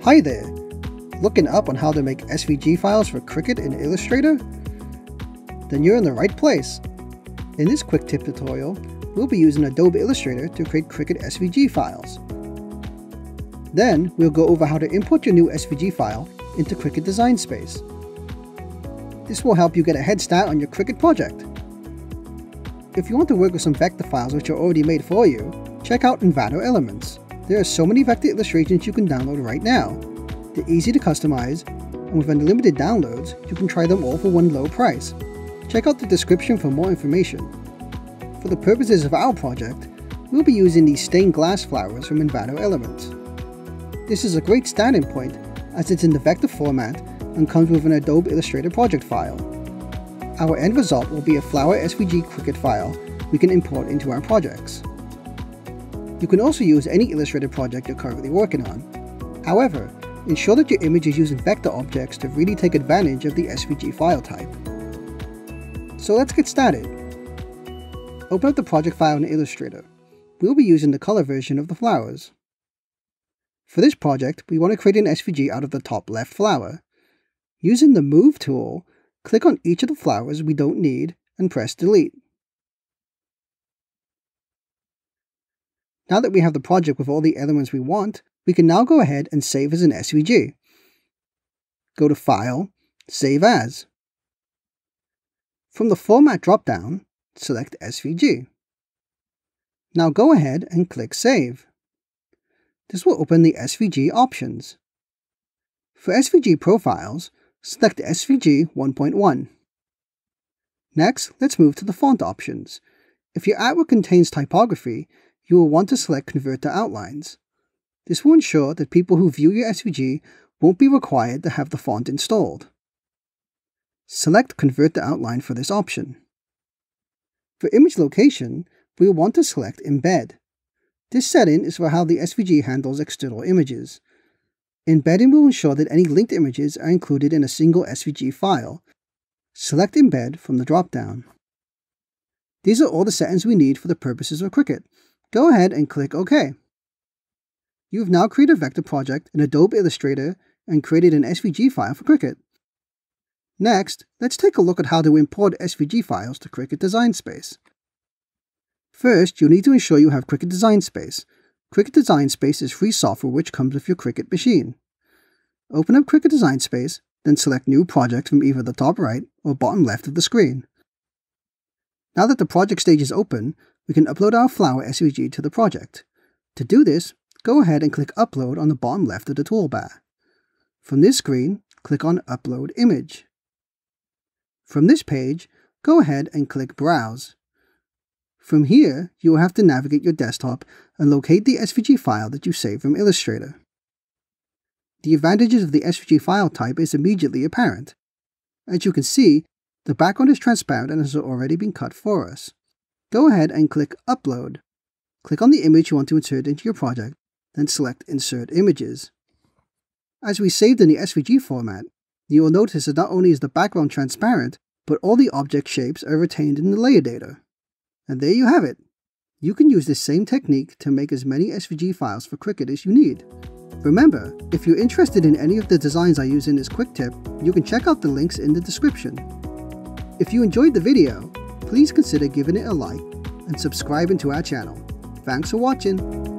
Hi there! Looking up on how to make SVG files for Cricut in Illustrator? Then you're in the right place! In this quick tip tutorial, we'll be using Adobe Illustrator to create Cricut SVG files. Then, we'll go over how to import your new SVG file into Cricut Design Space. This will help you get a head start on your Cricut project. If you want to work with some vector files which are already made for you, check out Envato Elements. There are so many vector illustrations you can download right now. They're easy to customize, and with unlimited downloads, you can try them all for one low price. Check out the description for more information. For the purposes of our project, we'll be using these stained glass flowers from Envato Elements. This is a great starting point as it's in the vector format and comes with an Adobe Illustrator project file. Our end result will be a flower SVG Cricut file we can import into our projects. You can also use any Illustrator project you're currently working on. However, ensure that your image is using vector objects to really take advantage of the SVG file type. So let's get started. Open up the project file in Illustrator. We'll be using the color version of the flowers. For this project, we want to create an SVG out of the top left flower. Using the Move tool, click on each of the flowers we don't need and press Delete. Now that we have the project with all the elements we want, we can now go ahead and save as an SVG. Go to File, Save As. From the Format drop-down, select SVG. Now go ahead and click Save. This will open the SVG Options. For SVG profiles, select SVG 1.1. Next, let's move to the font options. If your artwork contains typography, you will want to select Convert to Outlines. This will ensure that people who view your SVG won't be required to have the font installed. Select Convert to Outline for this option. For image location, we will want to select Embed. This setting is for how the SVG handles external images. Embedding will ensure that any linked images are included in a single SVG file. Select Embed from the drop-down. These are all the settings we need for the purposes of Cricut. Go ahead and click OK. You have now created a vector project in Adobe Illustrator and created an SVG file for Cricut. Next, let's take a look at how to import SVG files to Cricut Design Space. First, you'll need to ensure you have Cricut Design Space. Cricut Design Space is free software which comes with your Cricut machine. Open up Cricut Design Space, then select New Project from either the top right or bottom left of the screen. Now that the project stage is open, we can upload our flower SVG to the project. To do this, go ahead and click Upload on the bottom left of the toolbar. From this screen, click on Upload Image. From this page, go ahead and click Browse. From here, you will have to navigate your desktop and locate the SVG file that you saved from Illustrator. The advantages of the SVG file type is immediately apparent. As you can see, the background is transparent and has already been cut for us. Go ahead and click Upload. Click on the image you want to insert into your project, then select Insert Images. As we saved in the SVG format, you will notice that not only is the background transparent, but all the object shapes are retained in the layer data. And there you have it. You can use this same technique to make as many SVG files for Cricut as you need. Remember, if you're interested in any of the designs I use in this quick tip, you can check out the links in the description. If you enjoyed the video, please consider giving it a like and subscribing to our channel. Thanks for watching.